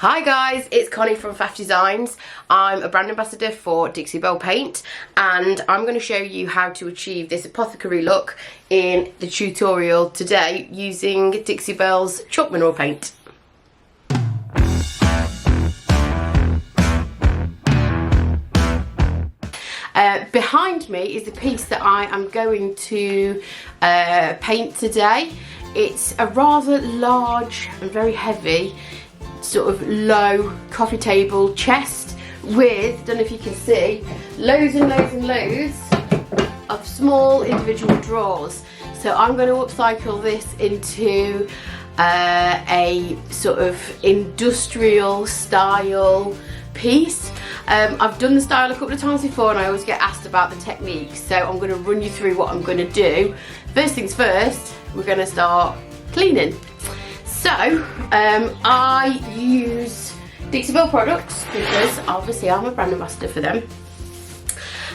Hi guys, it's Connie from Faff Designs. I'm a brand ambassador for Dixie Belle Paint and I'm going to show you how to achieve this apothecary look in the tutorial today using Dixie Belle's chalk mineral paint. Behind me is the piece that I am going to paint today. It's a rather large and very heavy sort of low coffee table chest with, don't know if you can see, loads and loads and loads of small individual drawers. So I'm going to upcycle this into a sort of industrial style piece. I've done the style a couple of times before and I always get asked about the technique, so I'm going to run you through what I'm going to do. First things first, we're going to start cleaning. So I use Dixie Belle products because obviously I'm a brand ambassador for them,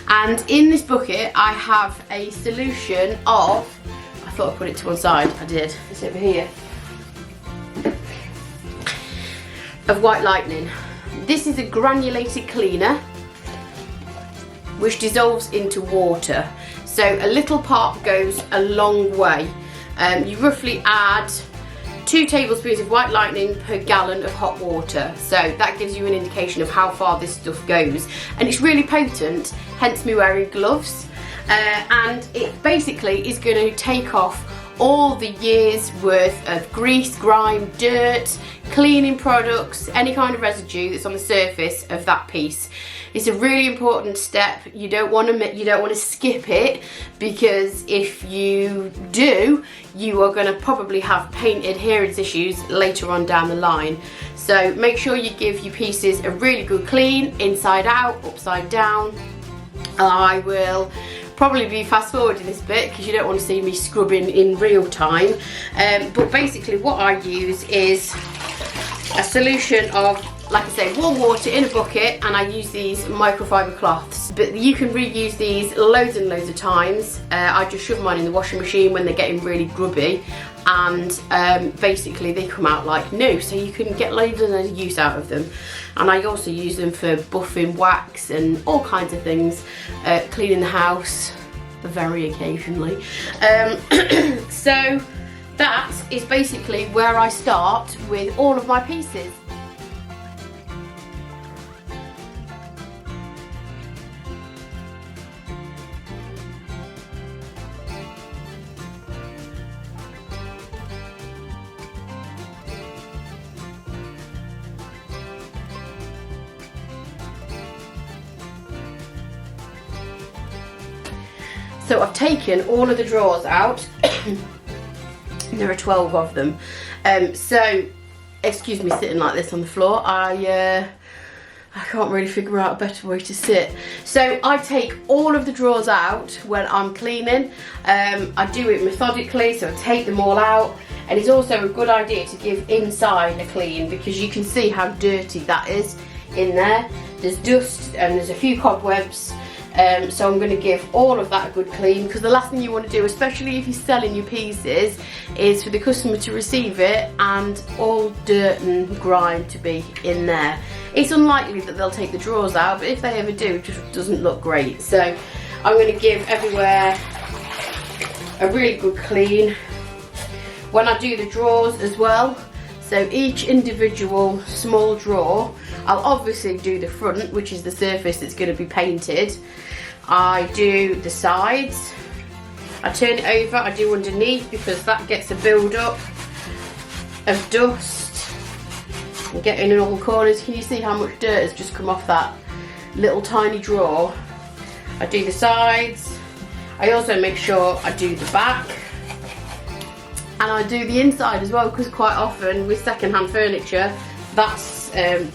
and in this bucket I have a solution of, I thought I put it to one side, I did, it's over here, of White Lightning. This is a granulated cleaner which dissolves into water, so a little part goes a long way. You roughly add 2 tablespoons of White Lightning per gallon of hot water, so that gives you an indication of how far this stuff goes, and it's really potent, hence me wearing gloves. And it basically is going to take off all the years worth of grease, grime, dirt, cleaning products, any kind of residue that's on the surface of that piece. It's a really important step. You don't want to skip it, because if you do, you are going to probably have paint adherence issues later on down the line. So make sure you give your pieces a really good clean, inside out, upside down. I will probably be fast forwarding this bit because you don't want to see me scrubbing in real time, but basically what I use is a solution of, like I say, warm water in a bucket, and I use these microfiber cloths, but you can reuse these loads and loads of times. I just shove mine in the washing machine when they're getting really grubby, and basically they come out like new, so you can get loads of use out of them. And I also use them for buffing wax and all kinds of things, cleaning the house very occasionally. So that is basically where I start with all of my pieces. So I've taken all of the drawers out. There are 12 of them. So, excuse me sitting like this on the floor. I can't really figure out a better way to sit. So I take all of the drawers out when I'm cleaning. I do it methodically, so I take them all out. And it's also a good idea to give inside a clean, because you can see how dirty that is in there. There's dust and there's a few cobwebs. So I'm going to give all of that a good clean, because the last thing you want to do, especially if you're selling your pieces, is for the customer to receive it and all dirt and grime to be in there. It's unlikely that they'll take the drawers out, but if they ever do, it just doesn't look great. So I'm going to give everywhere a really good clean. When I do the drawers as well, so each individual small drawer, I'll obviously do the front, which is the surface that's going to be painted. I do the sides, I turn it over, I do underneath, because that gets a build up of dust and getting in all the corners. Can you see how much dirt has just come off that little tiny drawer? I do the sides. I also make sure I do the back. And I do the inside as well, because quite often with second-hand furniture, that's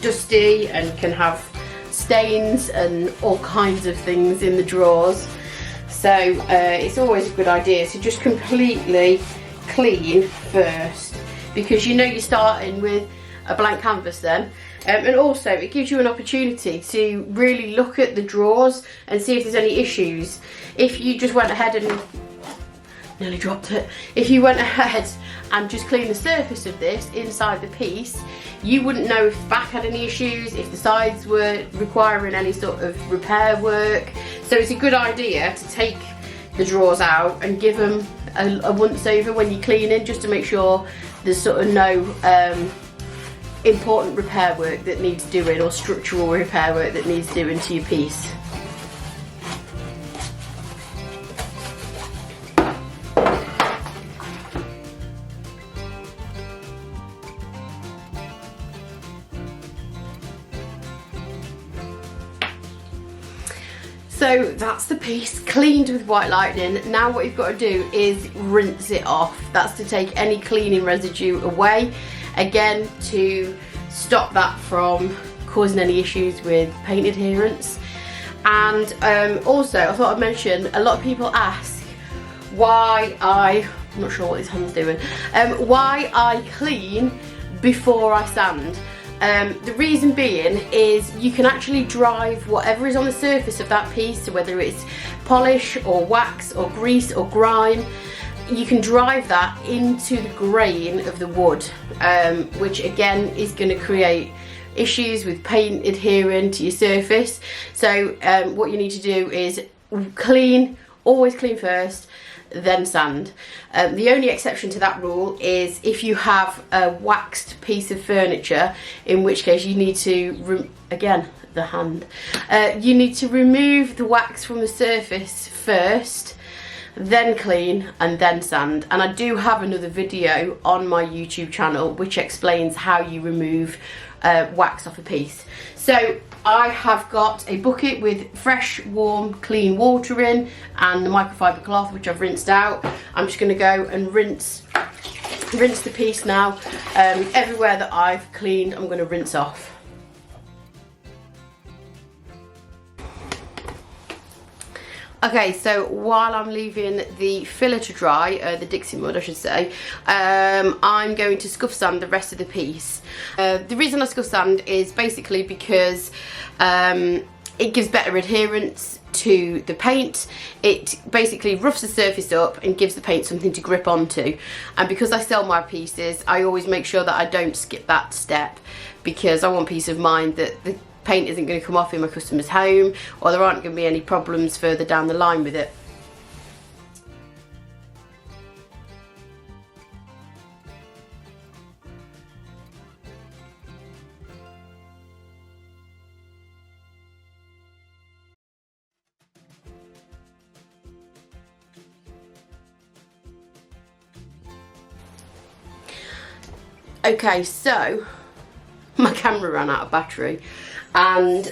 dusty and can have stains and all kinds of things in the drawers. So it's always a good idea to just completely clean first, because you know you're starting with a blank canvas then. And also it gives you an opportunity to really look at the drawers and see if there's any issues. If you just went ahead and nearly dropped it. If you went ahead and just cleaned the surface of this inside the piece, you wouldn't know if the back had any issues, if the sides were requiring any sort of repair work. So it's a good idea to take the drawers out and give them a once over when you're cleaning, just to make sure there's sort of no important repair work that needs doing, or structural repair work that needs doing to your piece. So that's the piece cleaned with White Lightning. Now what you've got to do is rinse it off. That's to take any cleaning residue away, again to stop that from causing any issues with paint adherence. And also I thought I'd mention, a lot of people ask why I'm not sure what this hand's doing, why I clean before I sand. The reason being is you can actually drive whatever is on the surface of that piece, so whether it's polish or wax or grease or grime, you can drive that into the grain of the wood, which again is going to create issues with paint adhering to your surface. So what you need to do is clean, always clean first, then sand. The only exception to that rule is if you have a waxed piece of furniture, in which case you need to, again, the hand, you need to remove the wax from the surface first, then clean and then sand. And I do have another video on my YouTube channel which explains how you remove wax off a piece. So I have got a bucket with fresh, warm, clean water in, and the microfiber cloth which I've rinsed out. I'm just going to go and rinse the piece now. Everywhere that I've cleaned, I'm going to rinse off. Okay, so while I'm leaving the filler to dry, the Dixie mud I should say, I'm going to scuff sand the rest of the piece. The reason I scuff sand is basically because it gives better adherence to the paint. It basically roughs the surface up and gives the paint something to grip onto. And because I sell my pieces, I always make sure that I don't skip that step, because I want peace of mind that the paint isn't going to come off in my customer's home, or there aren't going to be any problems further down the line with it. Okay, so my camera ran out of battery, and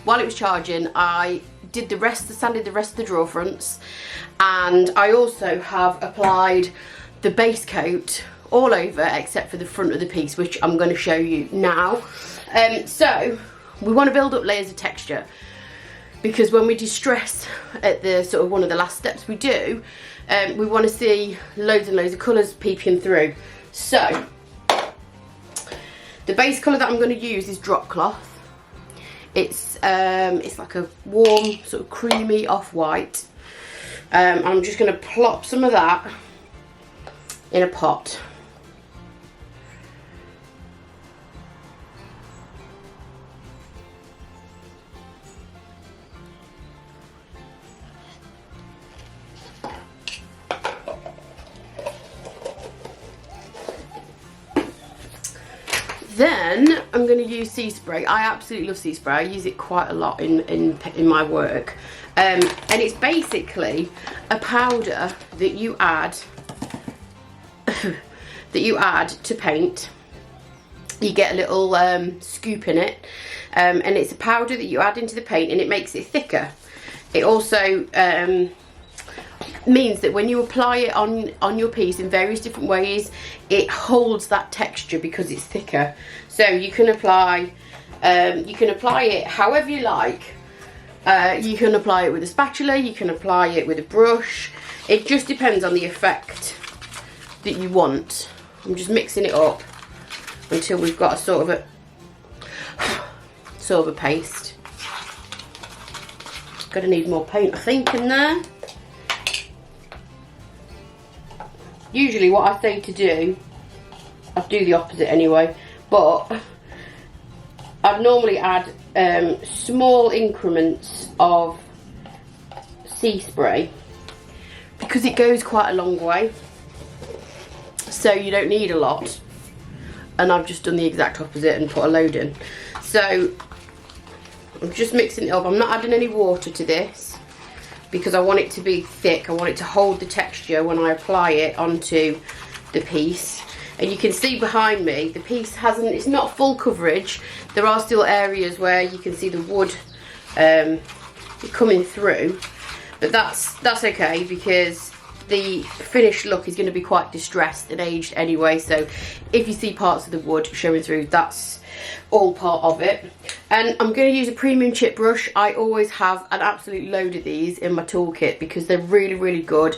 while it was charging I did sanded the rest of the drawer fronts, and I also have applied the base coat all over except for the front of the piece, which I'm going to show you now. So we want to build up layers of texture, because when we distress at the sort of one of the last steps we do, we want to see loads and loads of colours peeping through. So the base colour that I'm going to use is drop cloth. It's like a warm sort of creamy off-white. I'm just going to plop some of that in a pot. Then I'm going to use sea spray. I absolutely love sea spray. I use it quite a lot in my work. And it's basically a powder that you add to paint. You get a little scoop in it, and it's a powder that you add into the paint, and it makes it thicker. It also means that when you apply it on your piece in various different ways, it holds that texture because it's thicker. So you can apply it however you like. You can apply it with a spatula, you can apply it with a brush. It just depends on the effect that you want. I'm just mixing it up until we've got a sort of a paste. Gonna need more paint I think in there. Usually what I say to do, I do the opposite anyway, but I'd normally add small increments of sea spray because it goes quite a long way, so you don't need a lot. And I've just done the exact opposite and put a load in. So I'm just mixing it up. I'm not adding any water to this because I want it to be thick. I want it to hold the texture when I apply it onto the piece. And you can see behind me, the piece it's not full coverage. There are still areas where you can see the wood coming through, but that's okay because the finished look is going to be quite distressed and aged anyway. So if you see parts of the wood showing through, that's all part of it. And I'm going to use a premium chip brush. I always have an absolute load of these in my toolkit because they're really, really good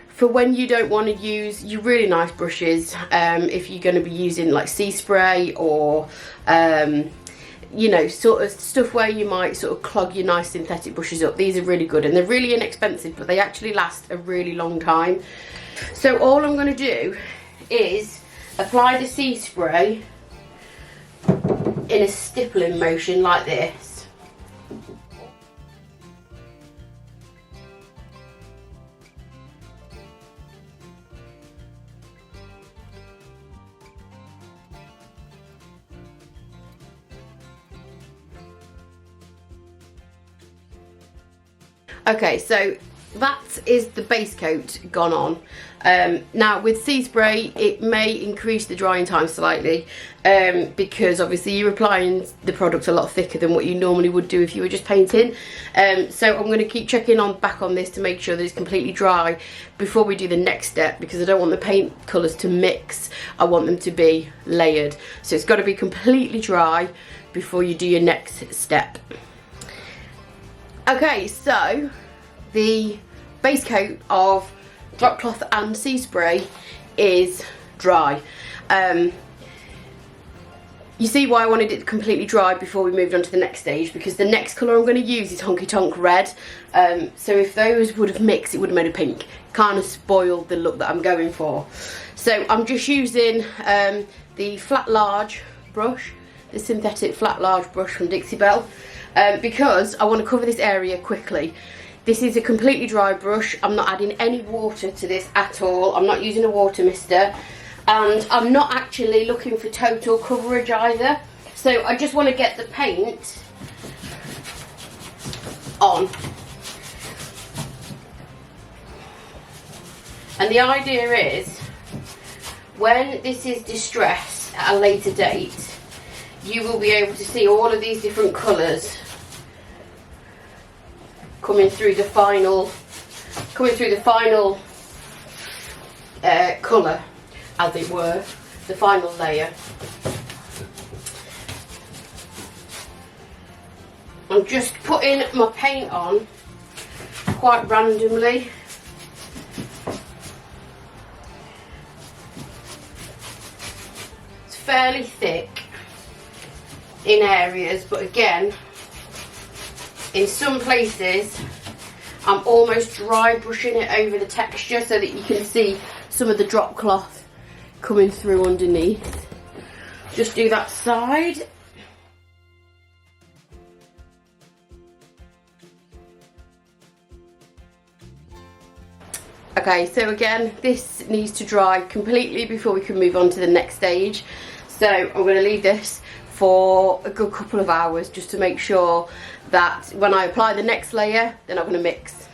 for when you don't want to use your really nice brushes. If you're going to be using like sea spray or you know, sort of stuff where you might sort of clog your nice synthetic brushes up. These are really good and they're really inexpensive, but they actually last a really long time. So all I'm going to do is apply the sea spray in a stippling motion like this. Okay, so that is the base coat gone on. Now with sea spray, it may increase the drying time slightly because obviously you're applying the product a lot thicker than what you normally would do if you were just painting. So I'm going to keep checking back on this to make sure that it's completely dry before we do the next step, because I don't want the paint colours to mix. I want them to be layered. So it's got to be completely dry before you do your next step. Okay, so the base coat of drop cloth and sea spray is dry. You see why I wanted it completely dry before we moved on to the next stage, because the next colour I'm going to use is Honky Tonk Red. So if those would have mixed, it would have made a pink. Kind of spoiled the look that I'm going for. So I'm just using the flat large brush, the synthetic flat large brush from Dixie Belle. Because I want to cover this area quickly. This is a completely dry brush. I'm not adding any water to this at all. I'm not using a water mister. And I'm not actually looking for total coverage either. So I just want to get the paint on. And the idea is, when this is distressed at a later date, you will be able to see all of these different colours coming through the final colour, as it were, the final layer. I'm just putting my paint on quite randomly. It's fairly thick in areas, but again, in some places I'm almost dry brushing it over the texture so that you can see some of the drop cloth coming through underneath. Just do that side. Okay, so again, this needs to dry completely before we can move on to the next stage. So I'm going to leave this for a good couple of hours just to make sure that when I apply the next layer, they're not going to mix.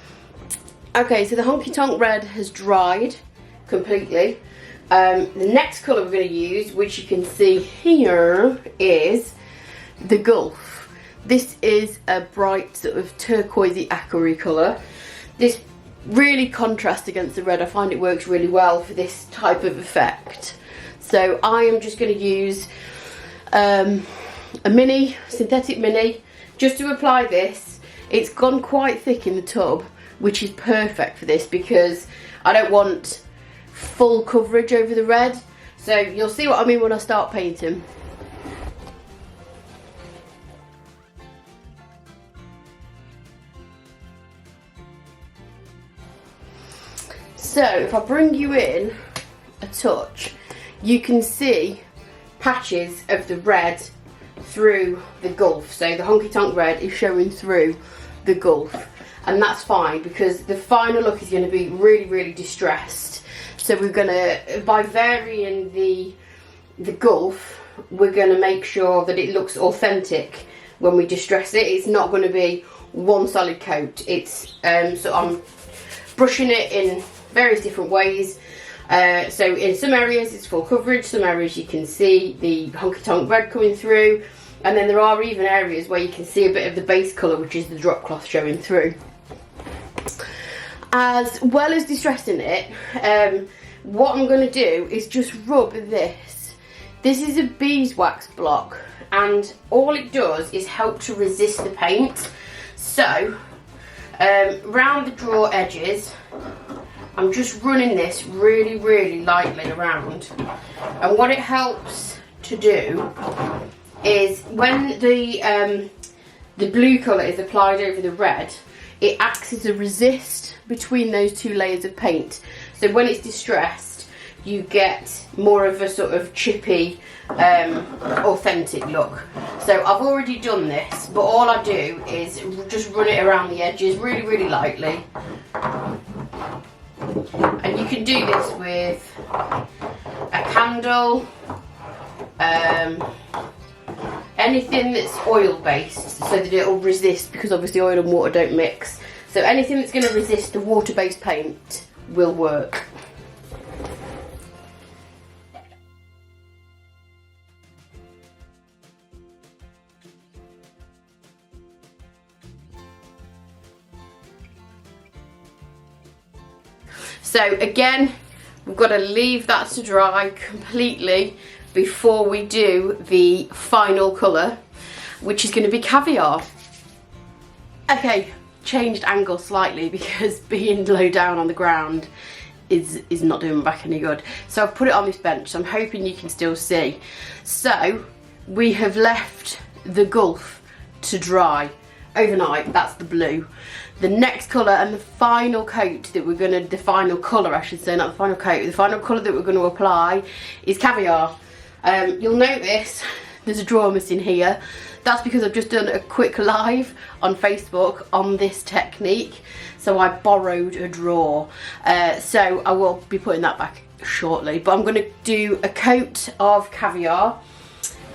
Okay, so the Honky Tonk Red has dried completely. The next colour we're going to use, which you can see here, is the Gulf. This is a bright sort of turquoisey aquary colour. This really contrasts against the red. I find it works really well for this type of effect. So I am just going to use a synthetic mini, just to apply this. It's gone quite thick in the tub, which is perfect for this because I don't want full coverage over the red. So you'll see what I mean when I start painting. So if I bring you in a touch, you can see patches of the red through the gulf. So the honky tonk red is showing through the gulf, and that's fine because the final look is going to be really, really distressed. So we're going to, by varying the gulf, we're going to make sure that it looks authentic when we distress it. It's not going to be one solid coat. It's so I'm brushing it in various different ways. So in some areas it's full coverage, some areas you can see the honky tonk red coming through, and then there are even areas where you can see a bit of the base colour, which is the drop cloth, showing through. As well as distressing it, what I'm going to do is just rub this. This is a beeswax block, and all it does is help to resist the paint. So round the drawer edges, I'm just running this really, really lightly around, and what it helps to do is when the blue colour is applied over the red, it acts as a resist between those two layers of paint. So when it's distressed, you get more of a sort of chippy, authentic look. So I've already done this, but all I do is just run it around the edges really, really lightly. And you can do this with a candle, anything that's oil based, so that it'll resist, because obviously oil and water don't mix. So anything that's going to resist the water based paint will work. So again, we've got to leave that to dry completely before we do the final colour, which is going to be caviar. Okay, changed angle slightly because being low down on the ground is not doing my back any good. So I've put it on this bench, so I'm hoping you can still see. So we have left the gulf to dry overnight. That's the blue. The next colour and the final coat that we're going to, the final colour I should say, not the final coat, the final colour that we're going to apply is caviar. You'll notice there's a drawer missing here. That's because I've just done a quick live on Facebook on this technique, so I borrowed a drawer. So I will be putting that back shortly, but I'm going to do a coat of caviar.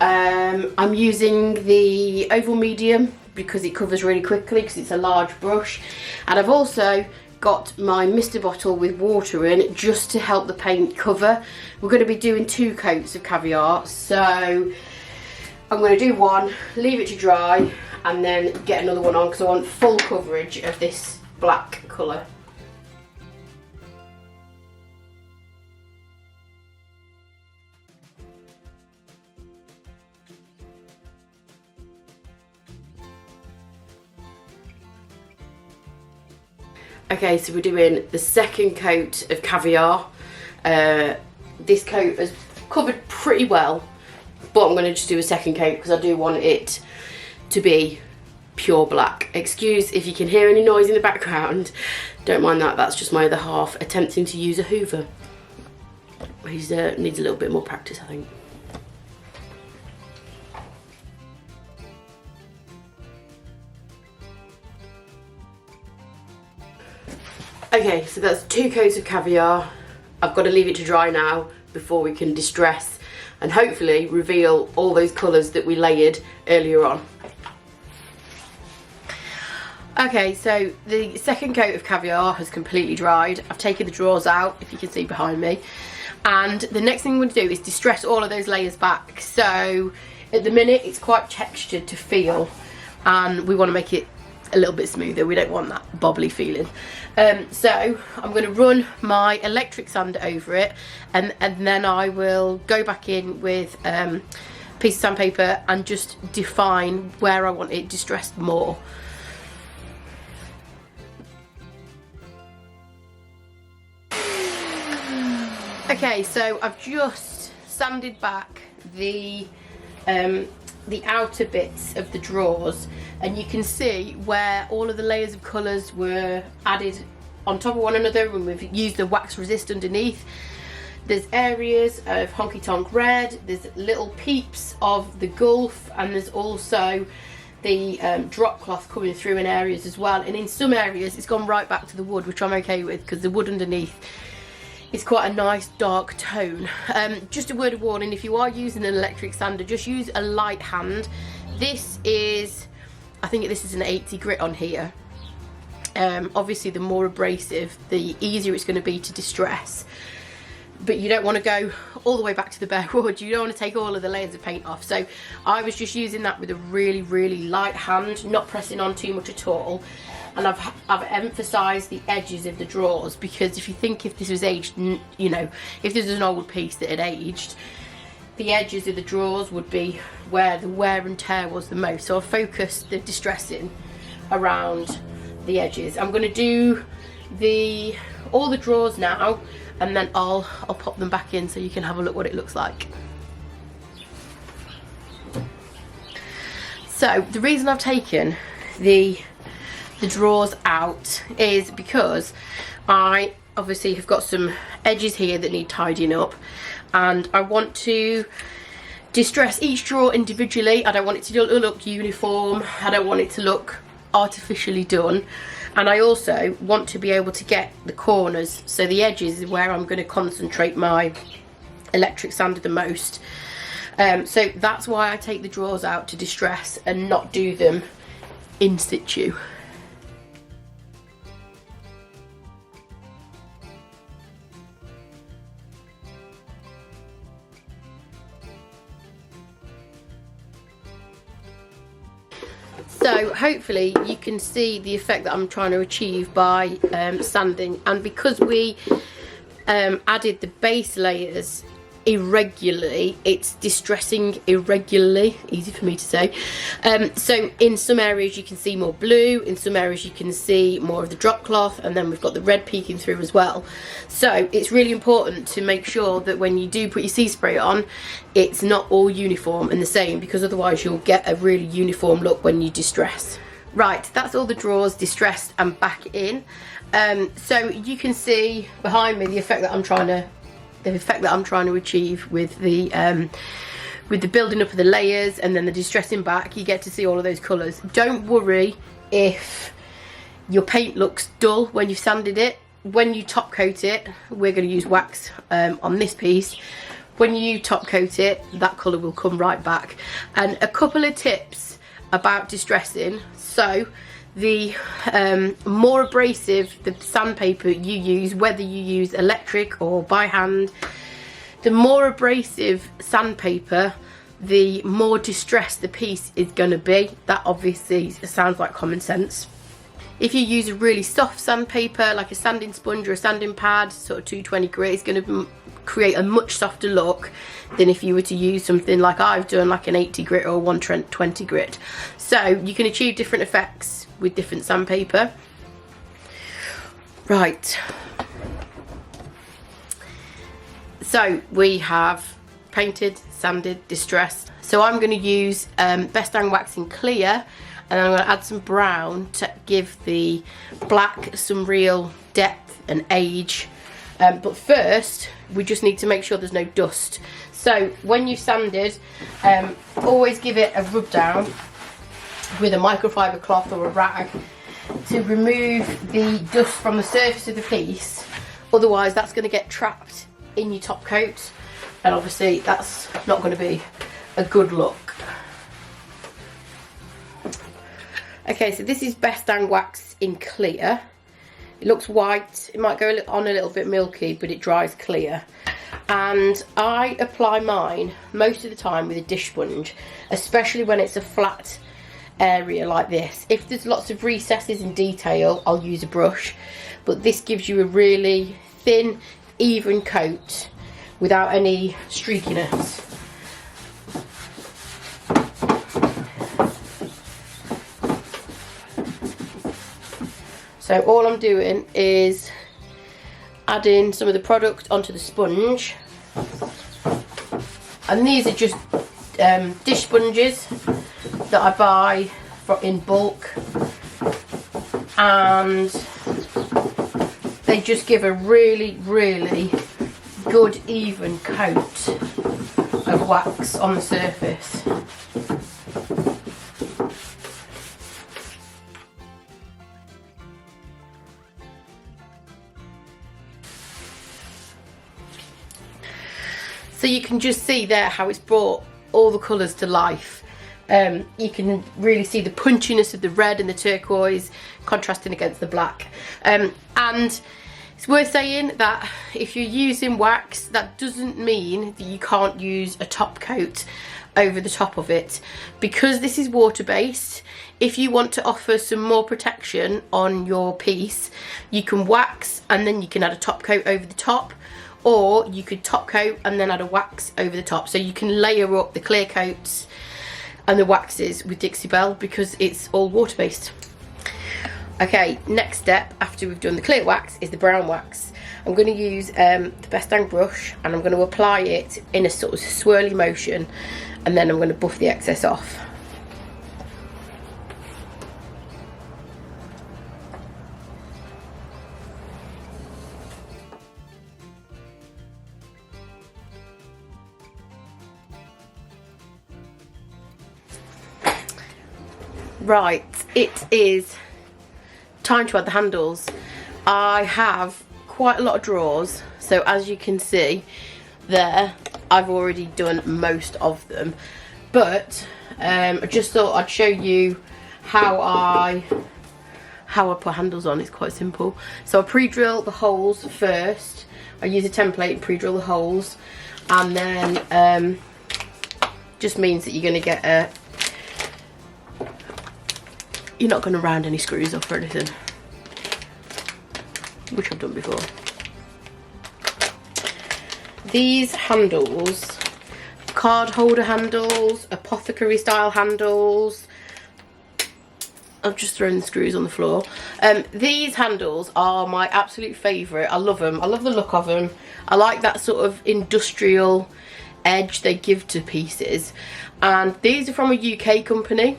I'm using the oval medium because it covers really quickly because it's a large brush, and I've also got my mister bottle with water in just to help the paint cover. We're going to be doing 2 coats of caviar, so I'm going to do one, leave it to dry, and then get another one on because I want full coverage of this black colour. Okay, so we're doing the second coat of caviar. This coat has covered pretty well, but I'm going to just do a second coat because I do want it to be pure black. Excuse if you can hear any noise in the background, don't mind that, that's just my other half attempting to use a hoover. He needs a little bit more practice, I think. Okay, so that's 2 coats of caviar. I've got to leave it to dry now before we can distress and hopefully reveal all those colours that we layered earlier on. Okay, so the second coat of caviar has completely dried. I've taken the drawers out, if you can see behind me. And the next thing I'm going to do is distress all of those layers back. So at the minute it's quite textured to feel, and we want to make it a little bit smoother. We don't want that bobbly feeling. So I'm going to run my electric sander over it, and then I will go back in with a piece of sandpaper and just define where I want it distressed more. Okay, so I've just sanded back the outer bits of the drawers, and you can see where all of the layers of colours were added on top of one another when we've used the wax resist underneath. There's areas of honky tonk red, there's little peeps of the Gulf, and there's also the drop cloth coming through in areas as well. And in some areas it's gone right back to the wood, which I'm okay with, because the wood underneath is quite a nice dark tone. Just a word of warning, if you are using an electric sander, just use a light hand. This is, I think this is an 80 grit on here. Obviously the more abrasive, the easier it's going to be to distress. But you don't want to go all the way back to the bare wood. You don't want to take all of the layers of paint off. So I was just using that with a really, really light hand, not pressing on too much at all. And I've emphasised the edges of the drawers, because if you think if this was aged, you know, if this was an old piece that had aged, the edges of the drawers would be where the wear and tear was the most. So I'll focus the distressing around the edges. I'm going to do all the drawers now, and then I'll pop them back in so you can have a look what it looks like. So the reason I've taken the drawers out is because I obviously have got some edges here that need tidying up, and I want to distress each drawer individually. I don't want it to look uniform, I don't want it to look artificially done, and I also want to be able to get the corners, so the edges is where I'm going to concentrate my electric sander the most. So that's why I take the drawers out to distress and not do them in situ. So hopefully you can see the effect that I'm trying to achieve by sanding, and because we added the base layers irregularly, it's distressing irregularly, easy for me to say. So in some areas you can see more blue, in some areas you can see more of the drop cloth, and then we've got the red peeking through as well. So it's really important to make sure that when you do put your sea spray on, it's not all uniform and the same, because otherwise you'll get a really uniform look when you distress. Right, that's all the drawers distressed and back in. So you can see behind me the effect that I'm trying to achieve with the building up of the layers and then the distressing back. You get to see all of those colours. Don't worry if your paint looks dull when you've sanded it. When you top coat it, we're going to use wax on this piece. When you top coat it, that colour will come right back. And a couple of tips about distressing. So the more abrasive the sandpaper you use, whether you use electric or by hand, the more abrasive sandpaper, the more distressed the piece is going to be. That obviously sounds like common sense. If you use a really soft sandpaper, like a sanding sponge or a sanding pad, sort of 220 grit, it's going to create a much softer look than if you were to use something like I've done, like an 80 grit or 120 grit. So you can achieve different effects with different sandpaper. Right, so we have painted, sanded, distressed. So I'm going to use Best Dang Wax in clear, and I'm going to add some brown to give the black some real depth and age. But first we just need to make sure there's no dust. So when you've sanded, always give it a rub down with a microfiber cloth or a rag to remove the dust from the surface of the piece. Otherwise that's going to get trapped in your top coat, and obviously that's not going to be a good look. Okay, so this is Best Dang Wax in clear. It looks white, it might go on a little bit milky, but it dries clear. And I apply mine most of the time with a dish sponge, especially when it's a flat area like this. If there's lots of recesses and detail, I'll use a brush, but this gives you a really thin, even coat without any streakiness. So all I'm doing is adding some of the product onto the sponge, and these are just dish sponges that I buy in bulk, and they just give a really, really good even coat of wax on the surface. So you can just see there how it's brought all the colours to life. You can really see the punchiness of the red and the turquoise contrasting against the black. And it's worth saying that if you're using wax, that doesn't mean that you can't use a top coat over the top of it. Because this is water based, if you want to offer some more protection on your piece, you can wax and then you can add a top coat over the top. Or you could top coat and then add a wax over the top. So you can layer up the clear coats and the waxes with Dixie Belle because it's all water based. Okay, next step after we've done the clear wax is the brown wax. I'm going to use the Best Dang brush and I'm going to apply it in a sort of swirly motion, and then I'm going to buff the excess off. Right, it is time to add the handles. I have quite a lot of drawers, so as you can see there, I've already done most of them, but I just thought I'd show you how I put handles on. It's quite simple. So I pre-drill the holes first. I use a template, pre-drill the holes, and then just means that you're going to get a you're not going to round any screws off or anything, which I've done before. These handles, card holder handles, apothecary style handles, I've just thrown the screws on the floor. These handles are my absolute favourite. I love them. I love the look of them. I like that sort of industrial edge they give to pieces. And these are from a UK company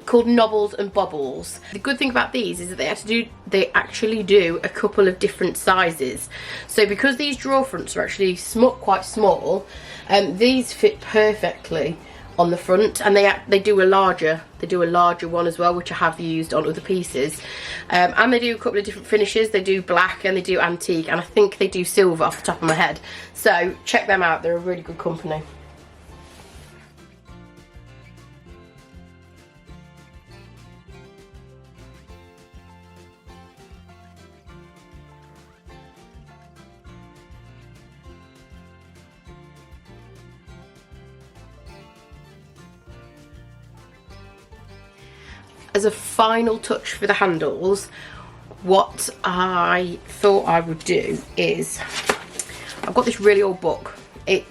called Nobbles and Bobbles. The good thing about these is that they actually do a couple of different sizes. So because these drawer fronts are actually quite small, these fit perfectly on the front, and they do a larger one as well, which I have used on other pieces. And they do a couple of different finishes. They do black and they do antique, and I think they do silver off the top of my head. So check them out, they're a really good company. As a final touch for the handles, what I thought I would do is, I've got this really old book. It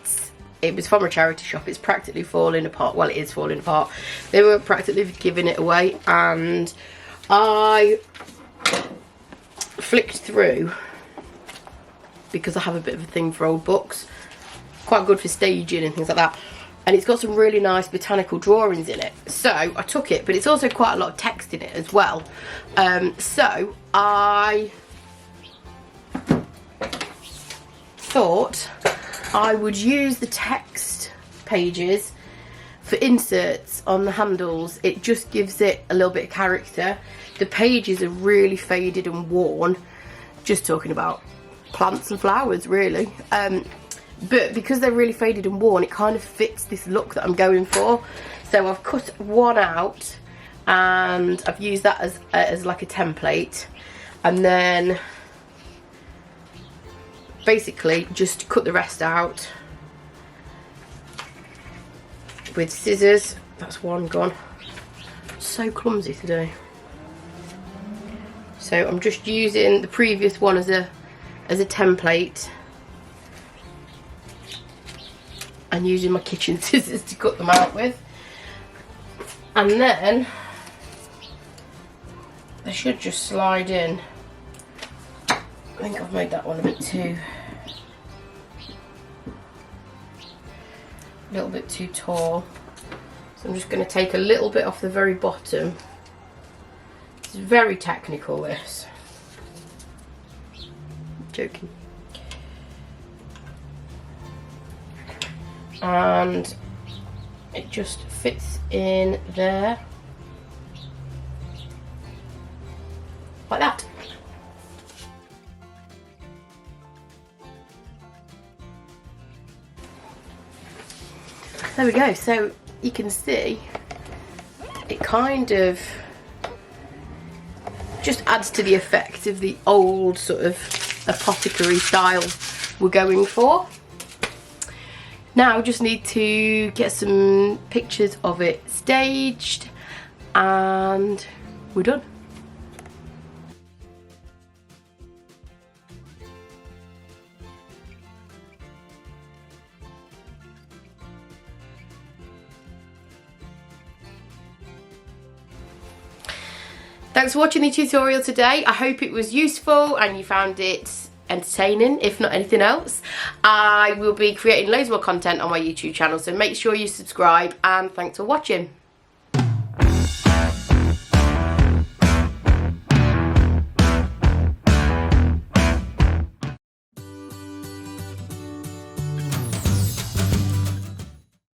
was from a charity shop. It's practically falling apart. Well, it is falling apart. They were practically giving it away, and I flicked through because I have a bit of a thing for old books. Quite good for staging and things like that. And it's got some really nice botanical drawings in it. So I took it, but it's also quite a lot of text in it as well. So I thought I would use the text pages for inserts on the handles. It just gives it a little bit of character. The pages are really faded and worn. Just talking about plants and flowers, really. But because they're really faded and worn, it kind of fits this look that I'm going for. So I've cut one out and I've used that as like a template, and then basically just cut the rest out with scissors. That's one gone. So clumsy today. So I'm just using the previous one as a template, and using my kitchen scissors to cut them out with. And then they should just slide in. I think I've made that one a little bit too tall. So I'm just going to take a little bit off the very bottom. It's very technical, this. Joking. And it just fits in there like that. There we go. So you can see it kind of just adds to the effect of the old sort of apothecary style we're going for. Now just need to get some pictures of it staged and we're done. Thanks for watching the tutorial today. I hope it was useful and you found it entertaining, if not anything else. I will be creating loads more content on my YouTube channel, so make sure you subscribe, and thanks for watching.